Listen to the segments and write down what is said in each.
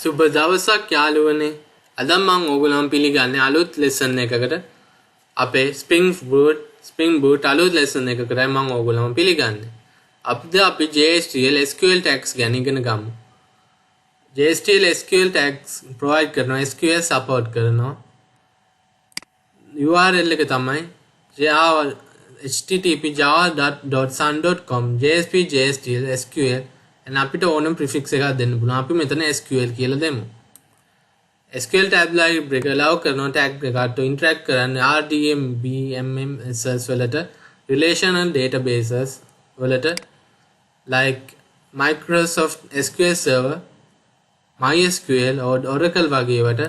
සුබ දවසක් යාළුවනේ. අද මම ඕගොල්ලන් පිළිගන්නේ අලුත් ලෙසන් එකකට. අපේ Spring Boot අලුත් ලෙසන් එකකට මම ඕගොල්ලන් පිළිගන්නේ. අපි JSTL SQL tags ගැන ඉගෙන ගමු. JSTL SQL tags provide කරනවා, SQL support කරනවා. URL එක තමයි http://java.sun.com JSP/JSTL SQL and අපිට ඕනම prefix එකක් දෙන්න පුළුවන්. අපි මෙතන SQL කියලා දෙමු. SQL tab library එක allow කරන tag එකට interact කරන්න RDMB MMSs වලට relational databases වලට like Microsoft SQL Server, MySQL or Oracle වගේ වට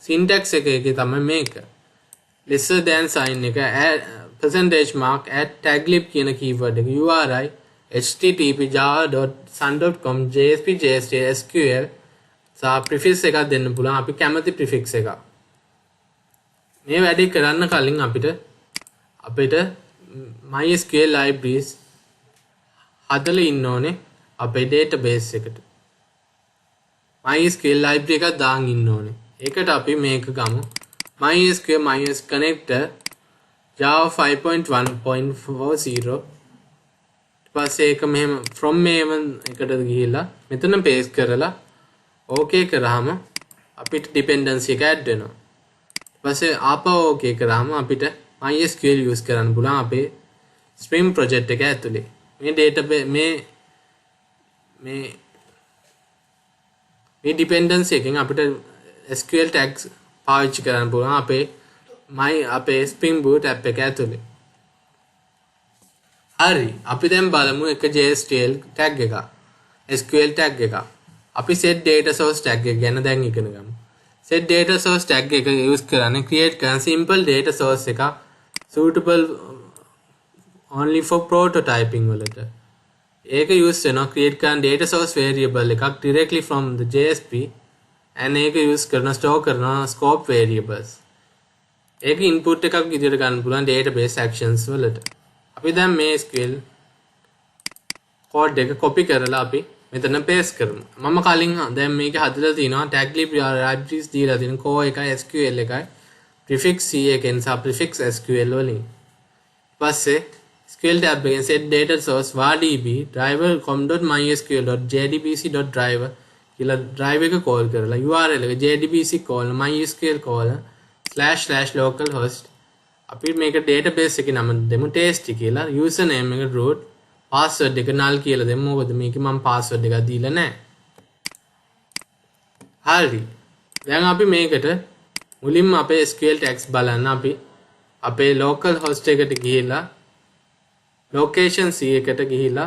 syntax එකේ තමයි මේක. lesser than sign එක %mark @taglib කියන keyword එක URI http://java.sun.com JSP/JSTL SQL සහ prefix එකක් දෙන්න පුළුවන්. අපි කැමති prefix එකක්. මේ වැඩේ කරන්න කලින් අපිට MySQL libraries හදලා ඉන්න ඕනේ අපේ database එකට. MySQL library එකක් දාන් ඉන්න ඕනේ. ඒකට අපි මේක ගමු. MySQL connector Java 5.1.40 පස්සේ ඒක මෙහෙම from maven එකට ගිහිල්ලා මෙතන paste කරලා okay කරාම අපිට dependency එක add වෙනවා. ඊපස්සේ ආපහු okay කරාම අපිට MySQL use කරන්න පුළුවන් අපේ Spring project එක ඇතුලේ. මේ database මේ dependency එකෙන් අපිට SQL tags පාවිච්චි කරන්න පුළුවන් අපේ Spring Boot app එක ඇතුලේ. හරි, අපි දැන් බලමු එක JSTL tag එක, SQL tag එක. අපි set data source tag එක ගැන දැන් ඉගෙන ගමු. set data source tag එක use කරන්නේ create කරන simple data source එක suitable only for prototyping වලට. ඒක use වෙනවා create කරන data source variable එකක් directly from the JSP and ඒක use කරන store කරන scope variables. ඒක input එකක් විදිහට ගන්න පුළුවන් database actions වලට. අපි දැන් මේ SQL code එක copy කරලා අපි මෙතන paste කරමු. මම කලින් දැන් මේක හදලා තිනවා taglib libraries දීලා තියෙන core එකයි SQL එකයි prefix C එකෙන් සහ prefix SQL වලින්. ඊපස්සේ SQL tab එකෙන් set data source vardb driver com.mysql.jdbc.driver කියලා drive එක call කරලා URL එක jdbc call mysql call //localhost අපි මේක database එකේ නම දෙමු tasty කියලා username එක root password එක null කියලා දෙමු. මොකද මේකේ මම password එකක් දීලා නැහැ. හරි, දැන් අපි මේකට මුලින්ම අපේ SQL tags බලන්න අපි අපේ local host එකට ගිහිල්ලා location C එකට ගිහිල්ලා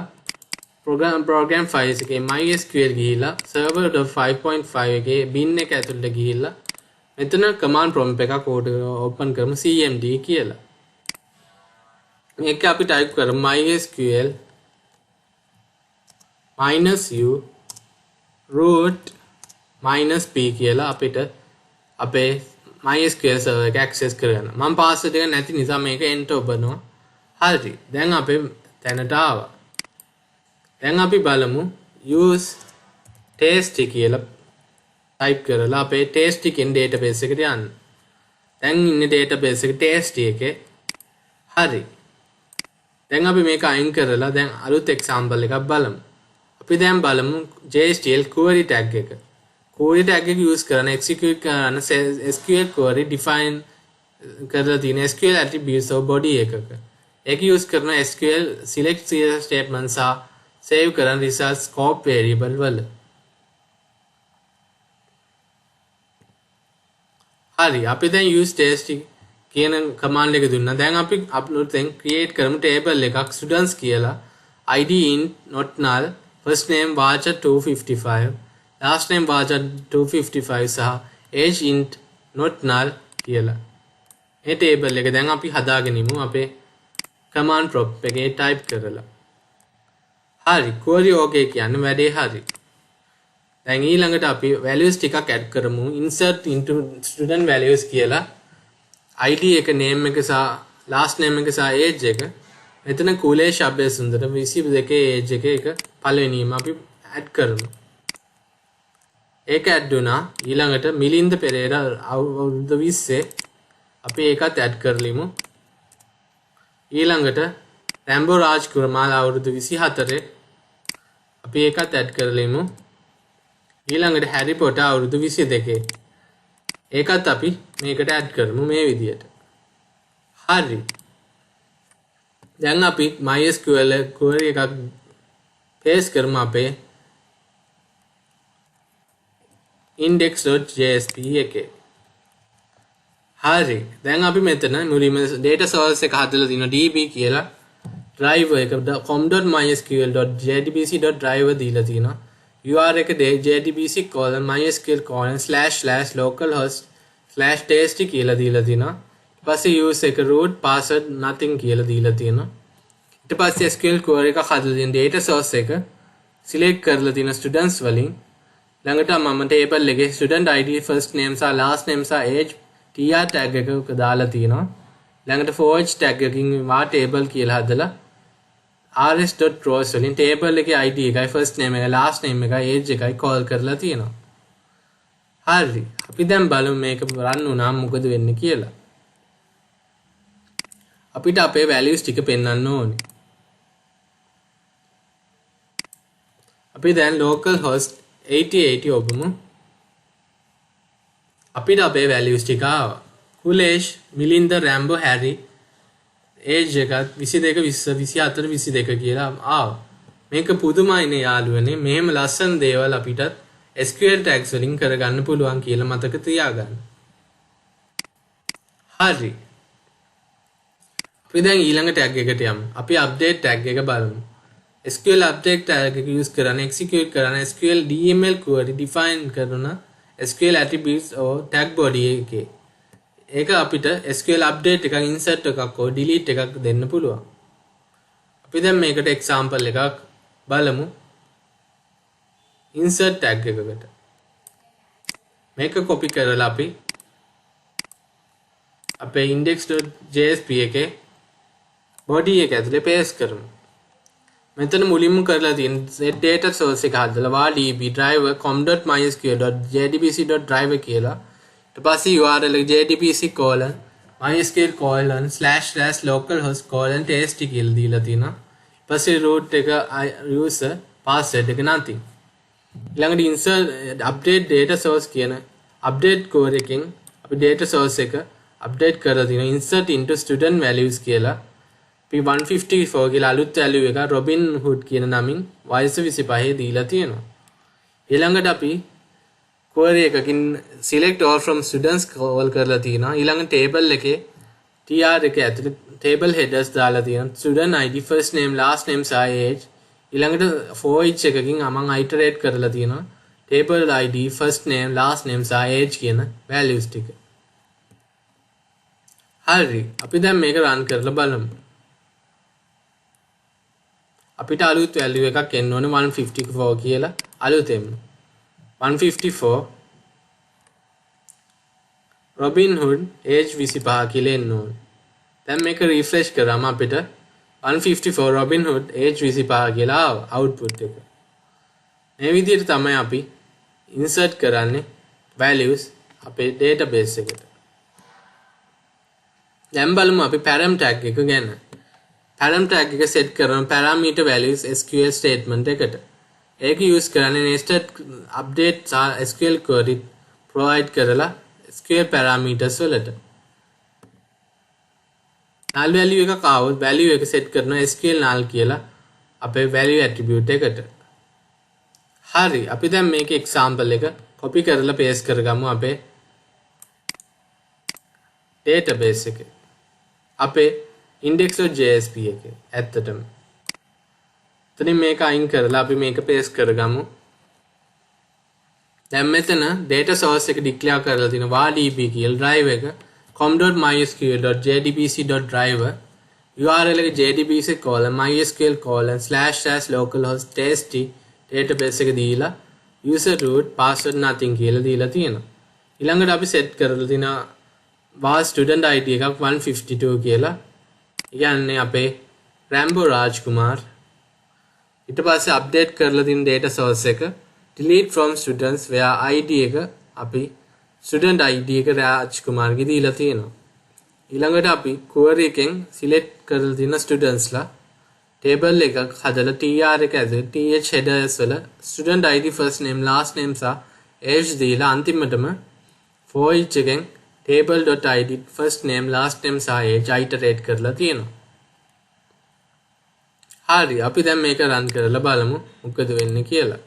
program files එකේ MySQL ගිහිල්ලා server.5.5 එකේ bin එක ඇතුළට ගිහිල්ලා මෙතන command prompt එකක් open කරමු cmd කියලා. මේක අපි type කරමු MySQL -u root -p කියලා අපිට අපේ MySQL server එක access කරගන්න. මම password එක නැති නිසා මේක enter ඔබනවා. හරි, දැන් අපි තැනට ආවා. දැන් අපි බලමු use tasty කියලා type කරලා අපේ tasty කියන database එකට යන්න. දැන් ඉන්නේ database එක tasty එකේ. හරි, දැන් අපි මේක අයින් කරලා දැන් අලුත් example එකක් බලමු. අපි දැන් බලමු JSTL query tag එක. query tag එක use කරන execute කරන SQL query define කරලා තියෙන SQL attributes of body එකක. ඒක use කරන SQL select statements සහ save කරන result scope variable වල. හරි, අපි දැන් use tasty කියන command එක දුන්නා. දැන් අපි upload then create කරමු table එකක් students කියලා. id int not null, first name varchar 255, last name varchar 255 සහ age int not null කියලා. මේ table එක දැන් අපි හදාගෙන ඉමු අපේ command prompt එකේ type කරලා. හරි, query okay කියන්නේ වැඩේ හරි. දැන් ඊළඟට අපි values ටිකක් add කරමු. insert into student values කියලා id එක name එක සහ last name එක සහ age එක මෙතන කුලේෂ් අබේසුන්දර 22 age එක පළවෙනිම අපි add කරමු. ඒක ඇඩ් වුණා. ඊළඟට මිලින්ද පෙරේරා අවුරුදු 20 අපි ඒකත් ඇඩ් කරලිමු. ඊළඟට රැම්බෝ රාජ්කුමාර් අවුරුදු 24 අපි ඒකත් ඇඩ් කරලිමු. ඊළඟට හැරි පොටර් අවුරුදු 22 ඒකත් අපි මේකට ඇඩ් කරමු මේ විදියට. හරි. දැන් අපි MySQL query එකක් paste කරමු අපේ index.jsp එකේ. හරි. දැන් අපි මෙතන මුලින්ම data source එක හදලා තියෙනවා db කියලා driver එක com.mysql.jdbc.driver දීලා තියෙනවා. URL එක jdbc://localhost/txt කියලා දීලා තියෙනවා. ඊට පස්සේ use එක root password nothing කියලා දීලා තියෙනවා. ඊට පස්සේ SQL query එක හදලා තියෙන data source එක select කරලා තියෙන students වලින් ළඟට මම table එකේ student id first name සහ last name සහ age tr tag එකක දාලා තියෙනවා. ළඟට for each tag එකකින් වා table කියලා හදලා rs.rows වලින් table එකේ id එකයි first name එකයි last name එකයි age එකයි call කරලා තියෙනවා. හරි. අපි දැන් බලමු මේක run වුණාම මොකද වෙන්නේ කියලා. අපිට අපේ values ටික පෙන්වන්න ඕනේ. අපි දැන් localhost 8080 ඔබමු. අපිට අපේ values ටික ආවා. කුලේෂ්, මිලින්ද, රැම්බෝ, හැරි age එක 22 20 24 22 කියලා ආවා. මේක පුදුමයිනේ යාළුවනේ. මෙහෙම ලස්සන දේවල් අපිටත් SQL tags වලින් කරගන්න පුළුවන් කියලා මතක තියාගන්න. හරි. අපි දැන් ඊළඟ tag එකට යමු. අපි update tag එක බලමු. SQL update tag එක use කරන execute කරන SQL DML query define කරන SQL attributes or tag body එකේ ඒක අපිට SQL update එකක් insert එකක් හෝ delete එකක් දෙන්න පුළුවන්. අපි දැන් මේකට example එකක් බලමු. insert tag එකකට මේක copy කරලා අපි අපේ index.jsp එකේ body එක ඇතුලේ paste කරමු. මෙතන මුලින්ම කරලා තියෙන set data source එක හදලා වා db driver com.mysql.jdbc.driver කියලා ඊට පස්සේ URL එක jdbc://localhost:/txt කියලා දීලා තිනවා. ඊට පස්සේ root එක user password එක nothing. ඊළඟට insert update data source කියන update core එකෙන් අපි data source එක update කරලා තිනවා insert into student values කියලා. අපි 154 කියලා අලුත් value එක Robin Hood කියන නමින් වයස 25 දීලා තියෙනවා. ඊළඟට අපි query එකකින් select all from students call කරලා තියෙනවා. ඊළඟ table එකේ tr එක ඇතුලේ table headers දාලා තියෙනවා. student id first name last name සහ age. ඊළඟට for each එකකින් මම iterate කරලා තියෙනවා. table id first name last name සහ age කියන values ටික. හරි. අපි දැන් මේක run කරලා බලමු. අපිට අලුත් value එකක් එන්න ඕනේ 154 කියලා අලුතෙන් 154 Robin Hood age 25 කියලා එන්න ඕනේ. දැන් මේක refresh කරාම අපිට 154 Robin Hood age 25 කියලා ආවා output එක. මේ විදිහට තමයි අපි insert කරන්නේ values අපේ database එකට. දැන් බලමු අපි param tag එක ගැන. param tag එක set කරන parameter values SQL statement එකට. ඒක use කරන්නේ nested update SQL query provide කරලා SQL parameters වලට. null value එකක් ආවොත් value එක set කරනවා SQL null කියලා අපේ value attribute එකට. හරි. අපි දැන් මේකේ example එක copy කරලා paste කරගමු අපේ database එකේ. අපේ index.jsp එකේ ඇත්තටම. එතනින් මේක අයින් කරලා අපි මේක paste කරගමු. දැන් මෙතන data source එක declare කරලා තිනවා db කියලා driver එක com.mysql.jdbc.driver URL එක jdbc://mysql://localhost:/txt database එක දීලා user root password nothing කියලා දීලා තියෙනවා. ඊළඟට අපි set කරලා තිනවා වා student id එකක් 152 කියලා. කියන්නේ අපේ රැම්බෝ රාජ්කුමාර්. ඊට පස්සේ අප්ඩේට් කරලා තියෙන data source එක delete from students where id එක අපි student id එක රාජ් කුමාර්ගේ දීලා තියෙනවා. ඊළඟට අපි query එකෙන් select කරලා තියෙන students ලා table එකක් හදලා tr එක ඇතුලේ th headers වල student id first name last name සහ age දීලා අන්තිමටම for each එකෙන් table.id first name last name සහ age iterate කරලා තියෙනවා. හරි අපි දැන් මේක run කරලා බලමු මොකද වෙන්නේ කියලා.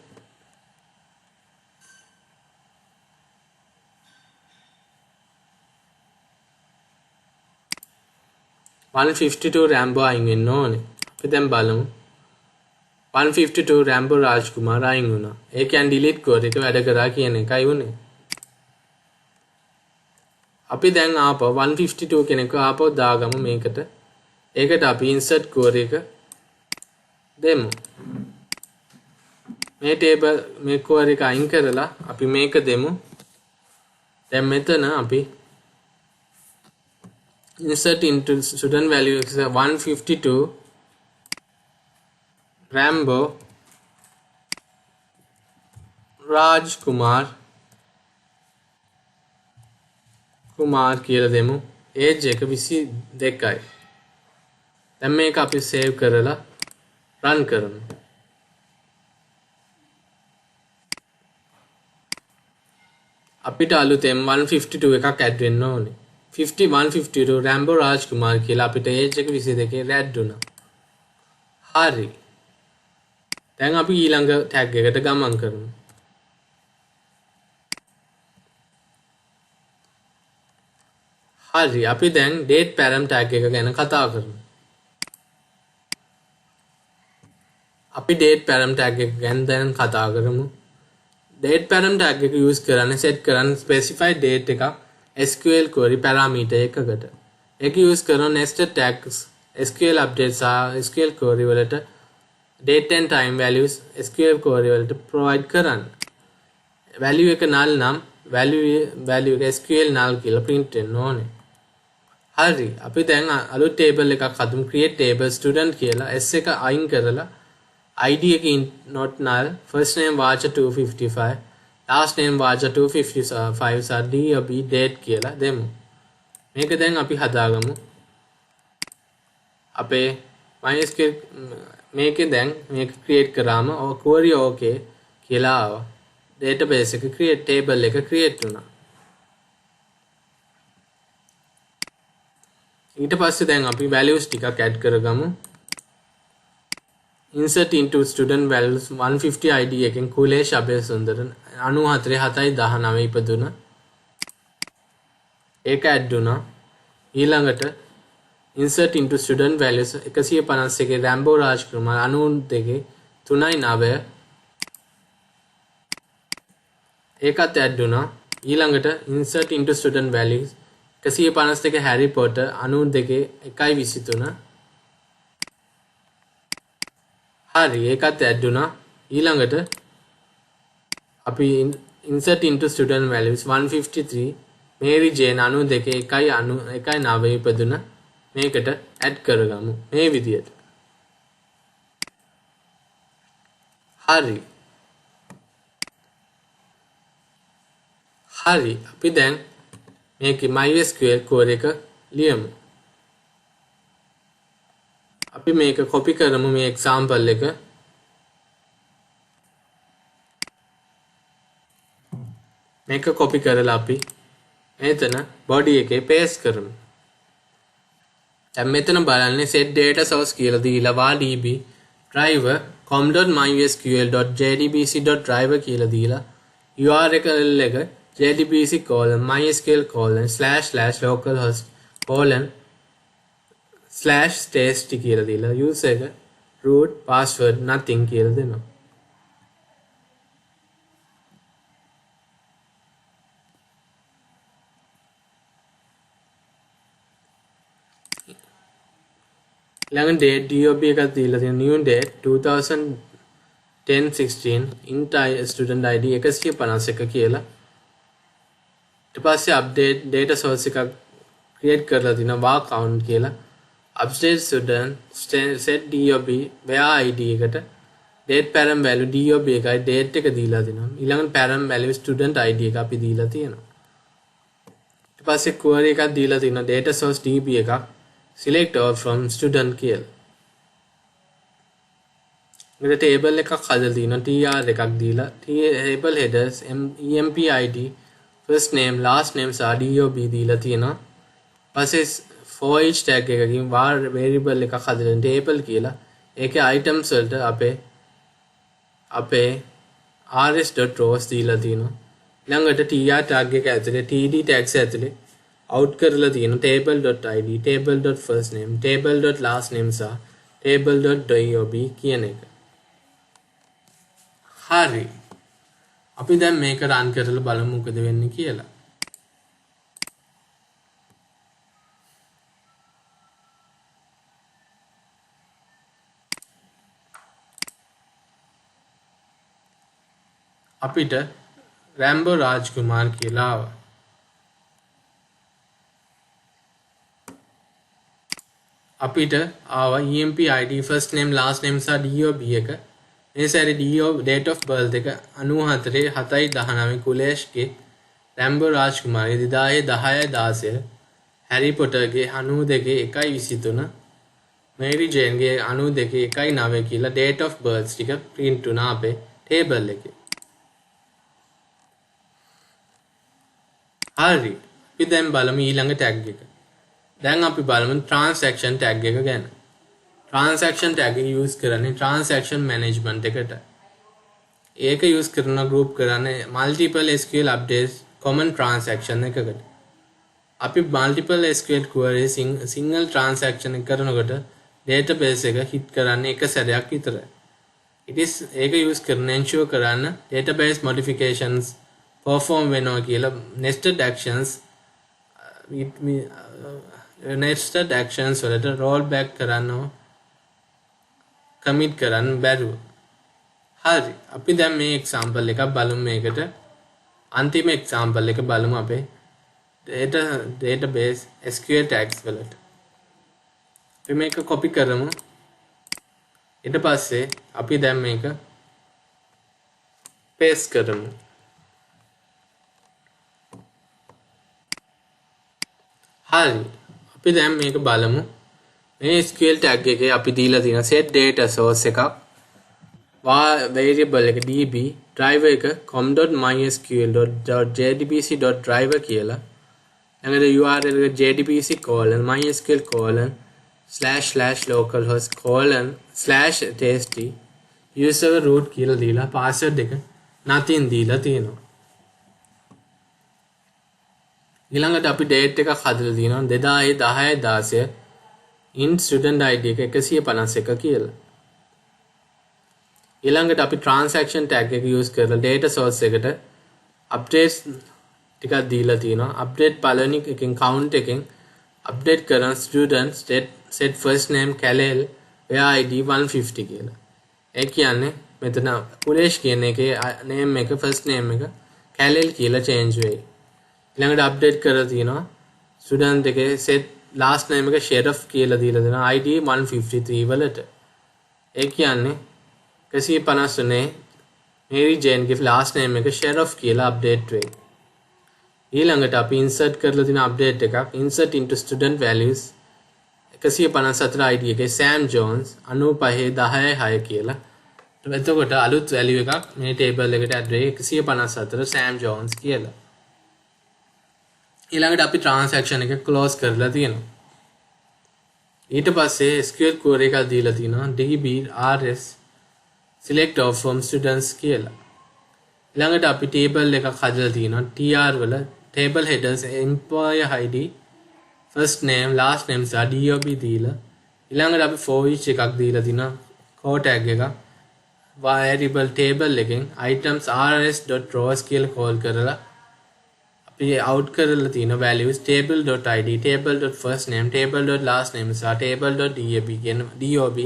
152 Rambo අයින් වෙන්න ඕනේ. අපි දැන් බලමු. 152 Rambo රාජ්කුමාර් අයින් වුණා. ඒ කියන්නේ delete code එක වැඩ කරා කියන එකයි උනේ. අපි දැන් ආපහු 152 කෙනෙක් ආපහු දාගමු මේකට. ඒකට අපි insert code එක දෙමු. මේ table මේ code එක අයින් කරලා අපි මේක දෙමු. දැන් මෙතන අපි insert into student value is 152 Rambo Rajkumar Kumar කියලා දෙමු. age එක 22යි. දැන් මේක අපි save කරලා run කරමු. අපිට අලුතෙන් 152 එකක් add වෙන්න ඕනේ. 152 Rambo Rajkumar කියලා අපිට age එක 22 add වුණා. හරි. දැන් අපි ඊළඟ tag එකට ගමන් කරමු. හරි අපි දැන් date param tag එක ගැන කතා කරමු. අපි date param tag එක ගැන දැන් කතා කරමු. date param tag එක use කරන්නේ set කරන්න specified date එකක් SQL query parameter එකකට. ඒක use කරන nested tags SQL updates SQL query වලට date and time values SQL query වලට provide කරන්න. value එක null නම් value එක SQL null කියලා print වෙන්න ඕනේ. හරි අපි දැන් අලුත් table එකක් හදමු create table student කියලා s එක අයින් කරලා id එක not null first name vacha 255 last name vacha 255 සහ dob date කියලා දෙමු. මේක දැන් අපි හදාගමු. අපේ MySQL මේකේ දැන් මේක create කරාම query okay කියලා ආවා. database එක create table එක create වුණා. ඊට පස්සේ දැන් අපි values ටිකක් add කරගමු. insert into student values 150 id එකෙන් කුලේෂ් අබේසුන්දර 94/7/19 ඉපදුන. ඒක add වුණා. ඊළඟට insert into student values 151 Rambo Rajkumar 92/3/9 ඒකත් add වුණා. ඊළඟට insert into student values 152 Harry Potter 92/1/23 හරි ඒකත් add වුණා. ඊළඟට අපි insert into student values 153 Mary Jane 92/1/9 ඉපදුන මේකට add කරගමු මේ විදියට. හරි අපි දැන් මේකේ MySQL core එක ලියමු. අපි මේක copy කරමු මේ example එක. මේක copy කරලා අපි මෙතන body එකේ paste කරමු. දැන් මෙතන බලන්නේ set data source කියලා දීලා db driver com.mysql.jdbc.driver කියලා දීලා url එක jdbc://localhost:/txt කියලා දීලා user එක root password nothing කියලා දෙනවා. ළඟ date dob එකක් දීලා තියෙන new date 2010-16 int student id 151 කියලා. ඊට පස්සේ update data source එකක් create කරලා තිනවා var count කියලා. update student set dob where id එකට date param value DOB එකයි date එක දීලා දෙනවා. ඊළඟට param value student ID එක අපි දීලා තියෙනවා. ඊට පස්සේ query එකක් දීලා තියෙනවා data source DB එකක් select all from student කියලා. ඊට table එකක් හදලා තියෙනවා tr එකක් දීලා table headers emp id first name last name සහ DOB දීලා තියෙනවා. පස්සේ for each tag එකකින් var variable එකක් හදලා table කියලා ඒකේ items වලට අපේ rs.rows දීලා තියෙනවා. ළඟට tr tag එක ඇතුලේ td tags ඇතුලේ out කරලා තියෙනවා table.id table.first name table.last name සහ table.dob කියන එක. හරි. අපි දැන් මේක run කරලා බලමු මොකද වෙන්නේ කියලා. අපිට රැම්බෝ රාජ්කුමාර් කියලා ආවා. අපිට ආවා emp id first name last name සහ DOB එක. මේ සැරේ DOB date of birth එක 94/7/19 කුලේෂ්ගේ රැම්බෝ රාජ්කුමාර් 2010 හැරි පොටර්ගේ 92/1/23 මේරි ජේන්ගේ 92/1/9 කියලා date of birth ටික print වුණා අපේ table එකේ. හරි. අපි දැන් බලමු ඊළඟ tag එක. දැන් අපි බලමු transaction tag එක ගැන. transaction tag එක use කරන්නේ transaction management එකට. ඒක use කරන group කරන්නේ multiple SQL updates common transaction එකකට. අපි multiple SQL query single transaction එක කරනකොට database එක hit කරන්නේ එක සැරයක් විතරයි. ඒක use කරන ensure කරන්න database modifications perform වෙනවා කියලා nested actions වලට roll back කරනවා commit කරන්න බැරුව. හරි. අපි දැන් මේ example එකක් බලමු මේකට. අන්තිම example එක බලමු අපේ database SQL tags වලට. අපි මේක copy කරමු. ඊට පස්සේ අපි දැන් මේක paste කරමු. හරි. අපි දැන් මේක බලමු. මේ SQL tag එකේ අපි දීලා තියෙන set data source එකක් variable එක db driver එක com.mysql.jdbc.driver කියලා. ළඟට url එක jdbc://localhost:/txt user root කියලා දීලා password එක nothing දීලා තියෙනවා. ඊළඟට අපි date එකක් හදලා තියෙනවා 2010 int student id එක 151 කියලා. ඊළඟට අපි transaction tag එක use කරලා data source එකට updates ටිකක් දීලා තියෙනවා. update පළවෙනි එකෙන් count එකෙන් update කරන student set first name Kalel where id 150 කියලා. ඒ කියන්නේ මෙතන කුලේෂ් කියන එකේ name එක first name එක Kalel කියලා change වෙයි. ඊළඟට අප්ඩේට් කරලා තියෙනවා ස්ටුඩන්ට් එකේ set last name එක sheriff කියලා දීලා දෙනවා id 153 වලට. ඒ කියන්නේ 153 මේරි ජේන්ගේ last name එක sheriff කියලා අප්ඩේට් වෙයි. ඊළඟට අපි insert කරලා තියෙන අප්ඩේට් එකක් insert into student values 154 id එකේ Sam Jones 95/10/6 කියලා. එතකොට අලුත් value එකක් මේ table එකට add වෙයි 154 Sam Jones කියලා. ඊළඟට අපි transaction එක close කරලා තියෙනවා. ඊට පස්සේ SQL query එකක් දීලා තියෙනවා db rs select all from students කියලා. ඊළඟට අපි table එකක් හදලා තියෙනවා tr වල table headers employee id first name last name සහ dob දීලා. ඊළඟට අපි for each එකක් දීලා තිනවා core tag එක variable table එකෙන් items rs.rows කියලා call කරලා අපි out කරලා තියෙන values table.id table.first name table.last name සහ table.dob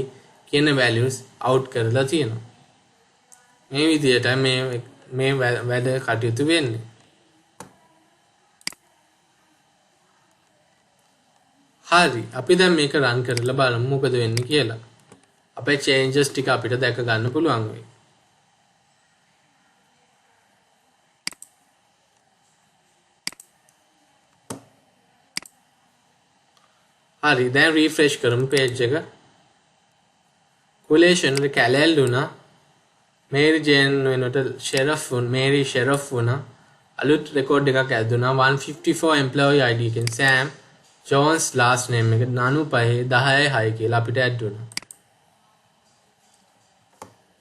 කියන values out කරලා තියෙනවා. මේ විදිහට මේ වැඩ කටයුතු වෙන්නේ. හරි අපි දැන් මේක run කරලා බලමු මොකද වෙන්නේ කියලා. අපේ changes ටික අපිට දැක ගන්න පුළුවන් වෙයි. හරි දැන් refresh කරමු page එක. collation එක කැලෑල් වුණා. මේරි ජේන් වෙනකොට මේරි ෂෙරෆ් වුණා. අලුත් රෙකෝඩ් එකක් ඇදුණා 154 employee ID එකෙන් Sam Jones last name එක 9510 කියලා අපිට ඇඩ් වුණා.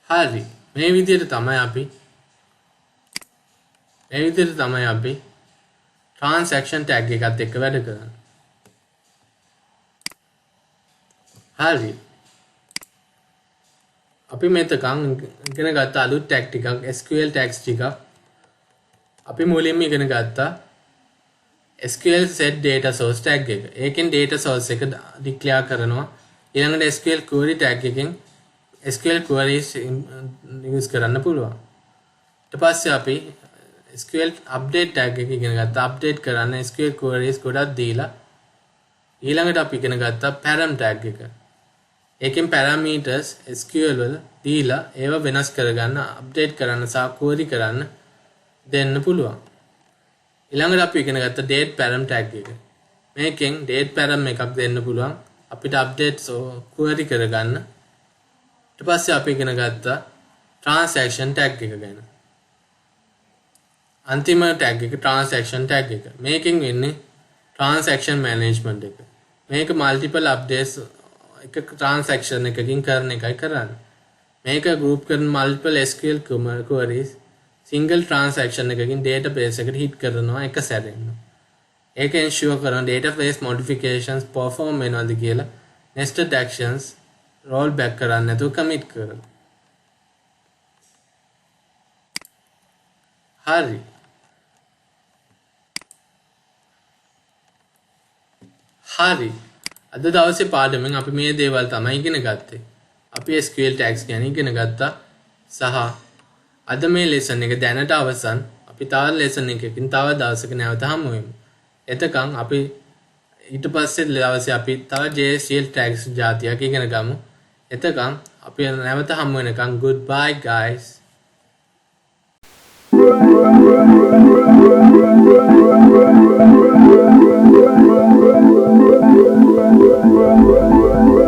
හරි මේ විදිහට තමයි අපි transaction tag එකත් එක්ක වැඩ කරන්නේ. හරි අපි මෙතකන් ඉගෙන ගත්ත අලුත් tag ටිකක් SQL tags ටිකක් අපි මුලින්ම ඉගෙන ගත්තා SQL set data source tag එක. ඒකෙන් data source එක declare කරනවා. ඊළඟට SQL query tag එකෙන් SQL queries use කරන්න පුළුවන්. ඊට පස්සේ අපි SQL update tag එක ඉගෙන ගත්තා. update කරන්න SQL queries ගොඩක් දීලා ඊළඟට අපි ඉගෙන ගත්තා param tag එක. ඒකෙන් parameters SQL වල දීලා ඒවා වෙනස් කරගන්න, update කරන්න සහ query කරන්න දෙන්න පුළුවන්. ඊළඟට අපි ඉගෙන ගත්තා date param tag එක. මේකෙන් date param එකක් දෙන්න පුළුවන් අපිට update query කරගන්න. ඊට පස්සේ අපි ඉගෙන ගත්තා transaction tag එක ගැන. අන්තිම tag එක transaction tag එක. මේකෙන් වෙන්නේ transaction management එක. මේක multiple updates එක transaction එකකින් කරන එකයි කරන්නේ. මේක group කරන multiple SQL queries single transaction එකකින් database එකට hit කරනවා එක සැරේම. ඒක ensure කරන database modifications perform වෙනවද කියලා nested actions roll back කරන්න නැතුව commit කරනවා. හරි. අද දවසේ පාඩමෙන් අපි මේ දේවල් තමයි ඉගෙන ගත්තේ. අපි SQL tags ගැන ඉගෙන ගත්තා සහ අද මේ lesson එක දැනට අවසන්. අපි තව lesson එකකින් තව දවසක නැවත හමු වෙමු. එතකන් අපි ඊට පස්සේ දවසේ අපි තව JSQL tags જાතියක් ඉගෙන ගමු. එතකන් අපි නැවත හමු වෙනකන් goodbye guys.